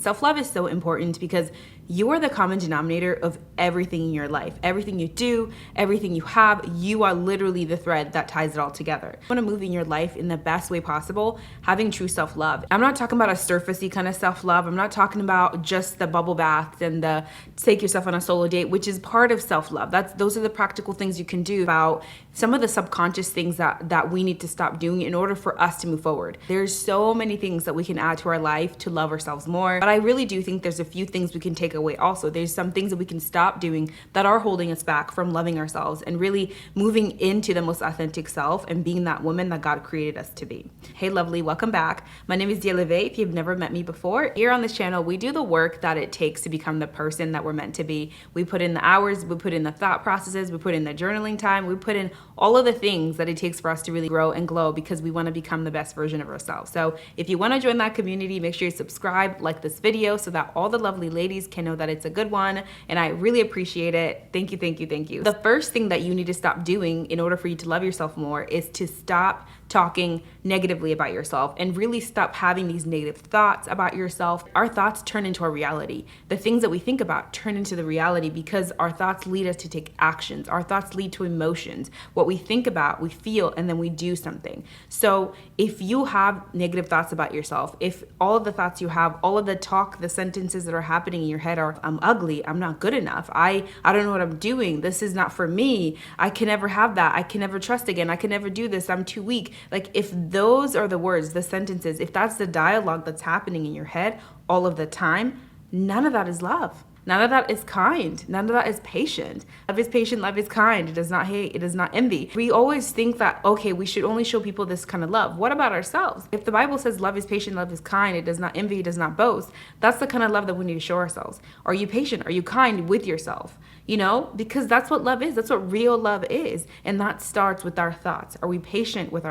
Self-love is so important because you are the common denominator of everything in your life. Everything you do, everything you have, you are literally the thread that ties it all together. You want to move in your life in the best way possible, having true self-love. I'm not talking about a surfacey kind of self-love. I'm not talking about just the bubble baths and the take yourself on a solo date, which is part of self-love. Those are the practical things you can do about some of the subconscious things that we need to stop doing in order for us to move forward. There's so many things that we can add to our life to love ourselves more, but I really do think there's a few things we can take away also. There's some things that we can stop doing that are holding us back from loving ourselves and really moving into the most authentic self and being that woman that God created us to be. Hey lovely, welcome back. My name is Dieleve. If you've never met me before, here on this channel we do the work that it takes to become the person that we're meant to be. We put in the hours, we put in the thought processes, we put in the journaling time, we put in all of the things that it takes for us to really grow and glow because we want to become the best version of ourselves. So if you want to join that community, make sure you subscribe, like this video so that all the lovely ladies can know that it's a good one, and I really appreciate it. Thank you, thank you, thank you. The first thing that you need to stop doing in order for you to love yourself more is to stop talking negatively about yourself and really stop having these negative thoughts about yourself. Our thoughts turn into our reality. The things that we think about turn into the reality because our thoughts lead us to take actions. Our thoughts lead to emotions. What we think about, we feel, and then we do something. So if you have negative thoughts about yourself, if all of the thoughts you have, all of the talk, the sentences that are happening in your head are, I'm ugly, I'm not good enough, I don't know what I'm doing, this is not for me, I can never have that, I can never trust again, I can never do this, I'm too weak. Like if those are the words, the sentences, if that's the dialogue that's happening in your head all of the time, none of that is love. None of that is kind. None of that is patient. Love is patient, love is kind. It does not hate, it does not envy. We always think that, okay, we should only show people this kind of love. What about ourselves? If the Bible says love is patient, love is kind, it does not envy, it does not boast, that's the kind of love that we need to show ourselves. Are you patient? Are you kind with yourself? You know, because that's what love is. That's what real love is. And that starts with our thoughts. Are we patient with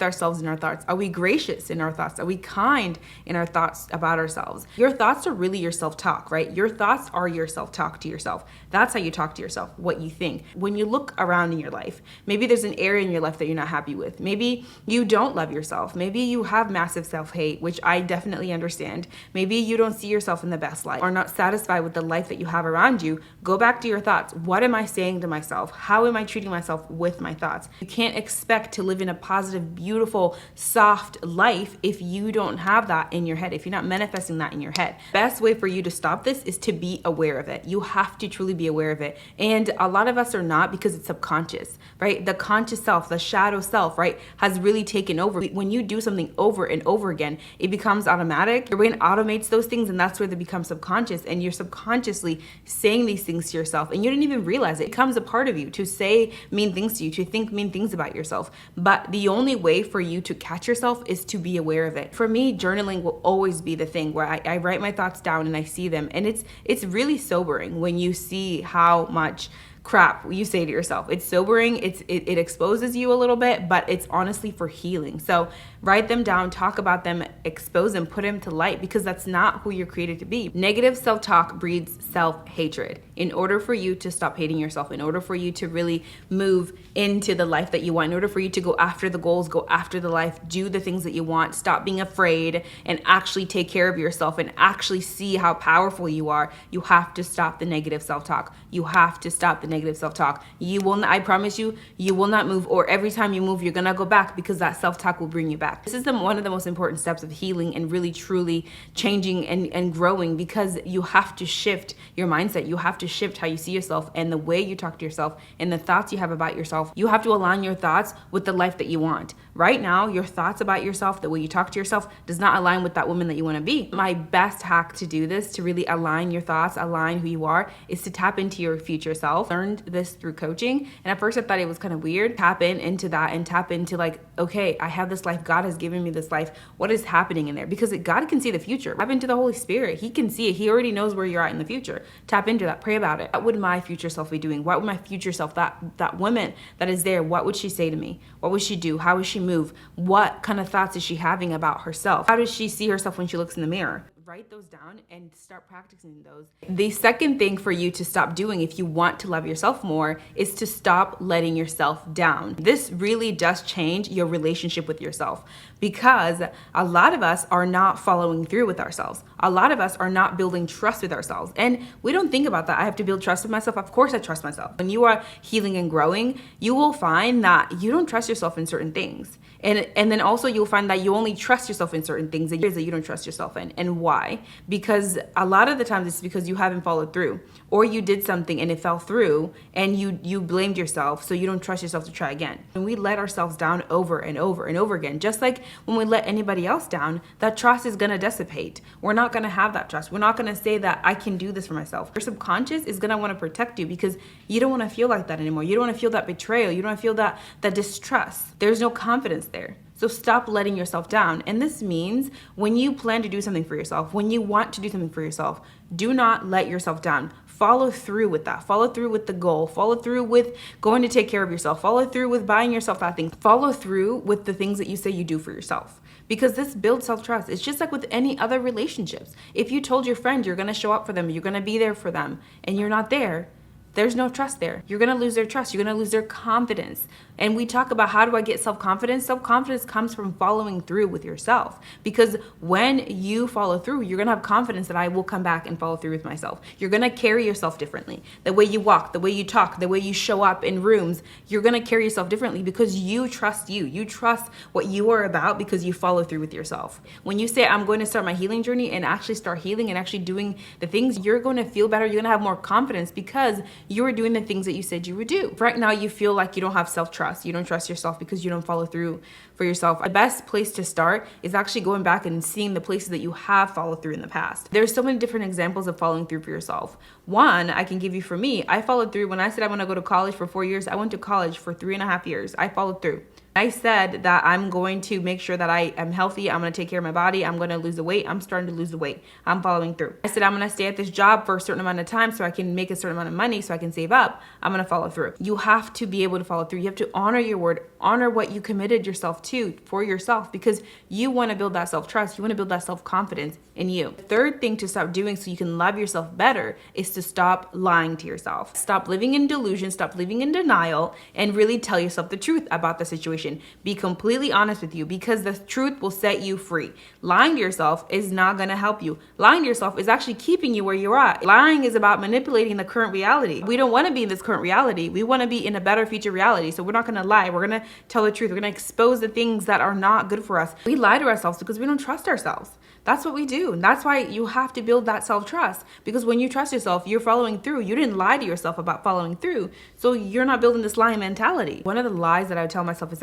ourselves and our thoughts? Are we gracious in our thoughts? Are we kind in our thoughts about ourselves? Your thoughts are really your self-talk, right? Your thoughts are your self-talk to yourself. That's how you talk to yourself, what you think. When you look around in your life, maybe there's an area in your life that you're not happy with. Maybe you don't love yourself. Maybe you have massive self-hate, which I definitely understand. Maybe you don't see yourself in the best light or not satisfied with the life that you have around you. Go back to your thoughts. What am I saying to myself? How am I treating myself with my thoughts? You can't expect to live in a positive, beautiful, soft life if you don't have that in your head, if you're not manifesting that in your head. Best way for you to stop this is to be aware of it. You have to truly be aware of it. And a lot of us are not because it's subconscious, right? The conscious self, the shadow self, right, has really taken over. When you do something over and over again, it becomes automatic. Your brain automates those things, and that's where they become subconscious. And you're subconsciously saying these things to yourself, and you didn't even realize it. It becomes a part of you to say mean things to you, to think mean things about yourself. But the only way for you to catch yourself is to be aware of it. For me, journaling will always be the thing where I write my thoughts down and I see them. And it's really sobering when you see how much crap you say to yourself. It's sobering, it exposes you a little bit, but it's honestly for healing. So write them down, talk about them, expose them, put them to light, because that's not who you're created to be. Negative self-talk breeds self-hatred. In order for you to stop hating yourself, in order for you to really move into the life that you want, in order for you to go after the goals, go after the life, do the things that you want, stop being afraid and actually take care of yourself and actually see how powerful you are, you have to stop the negative self-talk. You have to stop the negative self-talk. You will not, I promise you, you will not move, or every time you move, you're gonna go back because that self-talk will bring you back. This is one of the most important steps of healing and really truly changing and growing, because you have to shift your mindset. You have to shift how you see yourself and the way you talk to yourself and the thoughts you have about yourself. You have to align your thoughts with the life that you want. Right now, your thoughts about yourself, the way you talk to yourself, does not align with that woman that you want to be. My best hack to do this, to really align your thoughts, align who you are, is to tap into your future self. Learned this through coaching, and at first I thought it was kind of weird. Tap into that and tap into like, okay, I have this life. God has given me this life. What is happening in there? Because God can see the future. Tap into the Holy Spirit. He can see it. He already knows where you're at in the future. Tap into that. Pray about it. What would my future self be doing? What would my future self, that woman that is there, what would she say to me? What would she do? How would she move? What kind of thoughts is she having about herself? How does she see herself when she looks in the mirror? write those down and start practicing those. The second thing for you to stop doing if you want to love yourself more is to stop letting yourself down. This really does change your relationship with yourself, because a lot of us are not following through with ourselves. A lot of us are not building trust with ourselves. And we don't think about that. I have to build trust with myself. Of course I trust myself. When you are healing and growing, you will find that you don't trust yourself in certain things. And then also you'll find that you only trust yourself in certain things that you don't trust yourself in. And why? Because a lot of the times it's because you haven't followed through, or you did something and it fell through and you blamed yourself, so you don't trust yourself to try again. And we let ourselves down over and over and over again. Just like when we let anybody else down, that trust is gonna dissipate. We're not gonna have that trust. We're not gonna say that I can do this for myself. Your subconscious is gonna wanna protect you because you don't wanna feel like that anymore. You don't wanna feel that betrayal. You don't wanna feel that distrust. There's no confidence there. So stop letting yourself down. And this means when you plan to do something for yourself, when you want to do something for yourself, do not let yourself down. Follow through with that. Follow through with the goal. Follow through with going to take care of yourself. Follow through with buying yourself that thing. Follow through with the things that you say you do for yourself. Because this builds self-trust. It's just like with any other relationships. If you told your friend you're going to show up for them, you're going to be there for them, and you're not there, there's no trust there. You're going to lose their trust. You're going to lose their confidence. And we talk about, how do I get self-confidence? Self-confidence comes from following through with yourself. Because when you follow through, you're going to have confidence that I will come back and follow through with myself. You're going to carry yourself differently. The way you walk, the way you talk, the way you show up in rooms, you're going to carry yourself differently because you trust you. You trust what you are about because you follow through with yourself. When you say, I'm going to start my healing journey and actually start healing and actually doing the things, you're going to feel better. You're going to have more confidence because you are doing the things that you said you would do. Right now, you feel like you don't have self-trust. You don't trust yourself because you don't follow through for yourself. The best place to start is actually going back and seeing the places that you have followed through in the past. There's so many different examples of following through for yourself. One I can give you for me, I followed through when I said I want to go to college for 4 years. I went to college for 3.5 years. I followed through. I said that I'm going to make sure that I am healthy. I'm going to take care of my body. I'm going to lose the weight. I'm starting to lose the weight. I'm following through. I said I'm going to stay at this job for a certain amount of time so I can make a certain amount of money so I can save up. I'm going to follow through. You have to be able to follow through. You have to honor your word, honor what you committed yourself to for yourself, because you want to build that self-trust. You want to build that self-confidence in you. The third thing to stop doing so you can love yourself better is to stop lying to yourself. Stop living in delusion, stop living in denial, and really tell yourself the truth about the situation. Be completely honest with you, because the truth will set you free. Lying to yourself is not going to help you. Lying to yourself is actually keeping you where you're at. Lying is about manipulating the current reality. We don't want to be in this current reality. We want to be in a better future reality. So we're not going to lie. We're going to tell the truth. We're going to expose the things that are not good for us. We lie to ourselves because we don't trust ourselves. That's what we do. And that's why you have to build that self-trust, because when you trust yourself, you're following through. You didn't lie to yourself about following through. So you're not building this lying mentality. One of the lies that I would tell myself is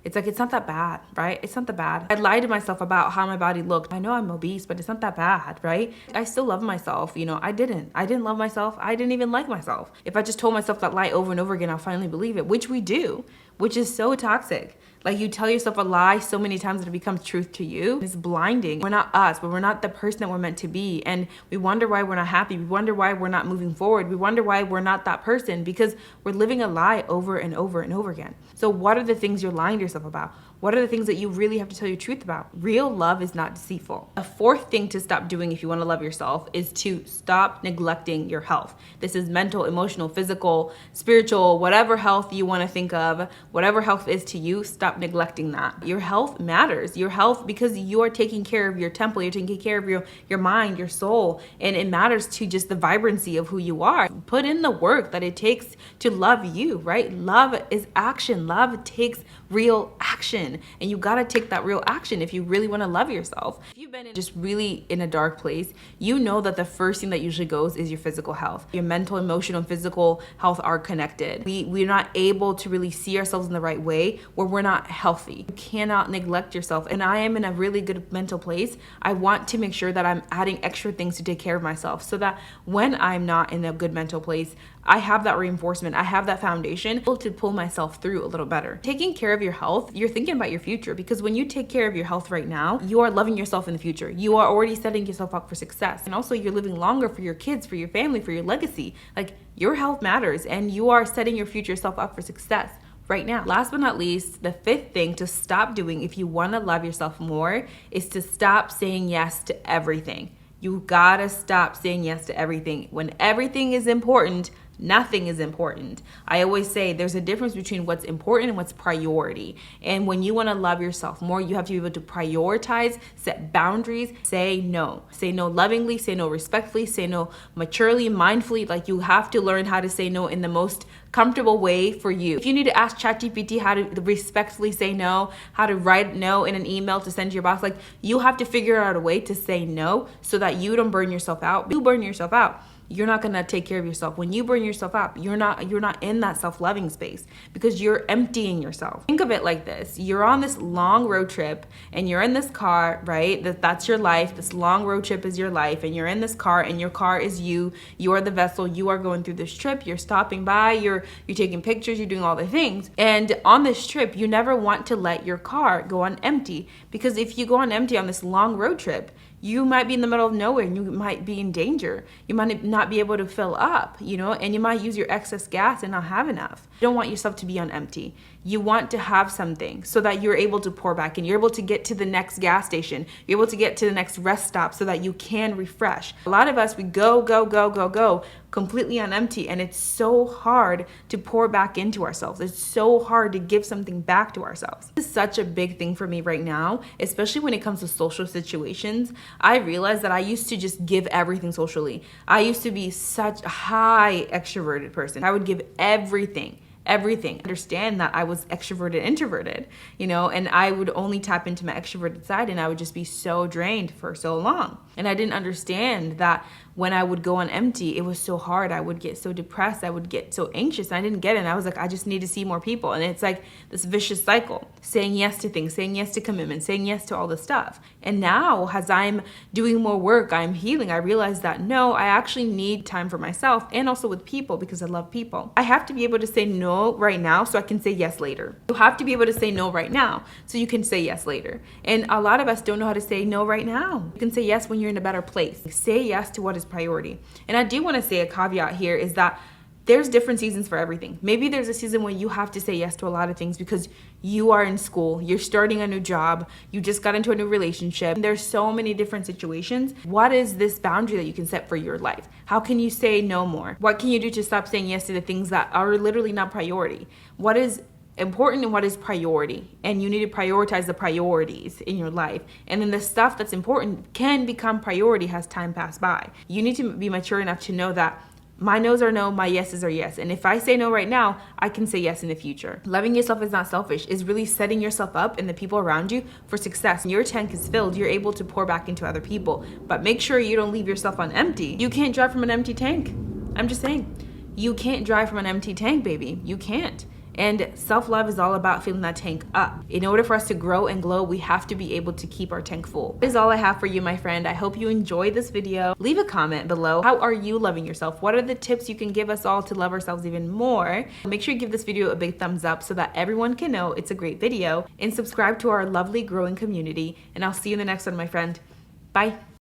it's not that bad, right? It's not that bad. I lied to myself about how my body looked. I know I'm obese, but it's not that bad, right? I still love myself. I didn't love myself. I didn't even like myself. If I just told myself that lie over and over again, I'll finally believe it, which we do, which is so toxic. Like, you tell yourself a lie so many times that it becomes truth to you. It's blinding. We're not us, but we're not the person that we're meant to be. And we wonder why we're not happy. We wonder why we're not moving forward. We wonder why we're not that person, because we're living a lie over and over and over again. So what are the things you're lying to yourself about? What are the things that you really have to tell your truth about? Real love is not deceitful. A fourth thing to stop doing if you want to love yourself is to stop neglecting your health. This is mental, emotional, physical, spiritual, whatever health you want to think of, whatever health is to you, stop neglecting that. Your health matters. Your health, because you are taking care of your temple, you're taking care of your mind, your soul, and it matters to just the vibrancy of who you are. Put in the work that it takes to love you, right? Love is action. Love takes real action. And you got to take that real action if you really want to love yourself. If you've been just really in a dark place, you know that the first thing that usually goes is your physical health. Your mental, emotional, and physical health are connected. We're not able to really see ourselves in the right way where we're not healthy. You cannot neglect yourself. And I am in a really good mental place. I want to make sure that I'm adding extra things to take care of myself, so that when I'm not in a good mental place, I have that reinforcement. I have that foundation to pull myself through a little better. Taking care of your health, you're thinking about your future, because when you take care of your health right now, you are loving yourself in the future. You are already setting yourself up for success. And also, you're living longer for your kids, for your family, for your legacy. Like, your health matters, and you are setting your future self up for success right now. Last but not least, the fifth thing to stop doing if you want to love yourself more is to stop saying yes to everything. You gotta stop saying yes to everything. When everything is important, nothing is important. I always say there's a difference between what's important and what's priority. And when you want to love yourself more, you have to be able to prioritize, set boundaries, say no. Say no lovingly, say no respectfully, say no maturely, mindfully. Like, you have to learn how to say no in the most comfortable way for you. If you need to ask ChatGPT how to respectfully say no, how to write no in an email to send to your boss, like, you have to figure out a way to say no so that you don't burn yourself out. You burn yourself out, you're not gonna take care of yourself. When you burn yourself out, you're not in that self-loving space because you're emptying yourself. Think of it like this. You're on this long road trip and you're in this car, right? That's your life. This long road trip is your life, and you're in this car, and your car is you. You are the vessel. You are going through this trip. You're stopping by, you're taking pictures, you're doing all the things. And on this trip, you never want to let your car go on empty, because if you go on empty on this long road trip, you might be in the middle of nowhere and you might be in danger. You might not be able to fill up, and you might use your excess gas and not have enough. You don't want yourself to be on empty. You want to have something so that you're able to pour back in. You're able to get to the next gas station. You're able to get to the next rest stop so that you can refresh. A lot of us, we go completely on empty, and it's so hard to pour back into ourselves. It's so hard to give something back to ourselves. This is such a big thing for me right now, especially when it comes to social situations. I realized that I used to just give everything socially. I used to be such a high extroverted person. I would give everything. Understand that I was extroverted, introverted, and I would only tap into my extroverted side, and I would just be so drained for so long. And I didn't understand that when I would go on empty, it was so hard. I would get so depressed. I would get so anxious. And I didn't get it. And I was like, I just need to see more people. And it's like this vicious cycle, saying yes to things, saying yes to commitments, saying yes to all this stuff. And now, as I'm doing more work, I'm healing, I realize that no, I actually need time for myself, and also with people, because I love people. I have to be able to say no right now so I can say yes later. You have to be able to say no right now so you can say yes later. And a lot of us don't know how to say no right now. You can say yes when you're in a better place. Say yes to what is priority. And I do want to say a caveat here is that there's different seasons for everything. Maybe there's a season where you have to say yes to a lot of things because you are in school, you're starting a new job, you just got into a new relationship. There's so many different situations. What is this boundary that you can set for your life? How can you say no more? What can you do to stop saying yes to the things that are literally not priority? What is important and what is priority? And you need to prioritize the priorities in your life. And then the stuff that's important can become priority as time passes by. You need to be mature enough to know that my no's are no, my yeses are yes. And if I say no right now, I can say yes in the future. Loving yourself is not selfish. It's really setting yourself up and the people around you for success. When your tank is filled, you're able to pour back into other people. But make sure you don't leave yourself on empty. You can't drive from an empty tank. I'm just saying. You can't drive from an empty tank, baby. You can't. And self-love is all about filling that tank up. In order for us to grow and glow, we have to be able to keep our tank full. That is all I have for you, my friend. I hope you enjoyed this video. Leave a comment below. How are you loving yourself? What are the tips you can give us all to love ourselves even more? Make sure you give this video a big thumbs up so that everyone can know it's a great video, and subscribe to our lovely growing community. And I'll see you in the next one, my friend. Bye.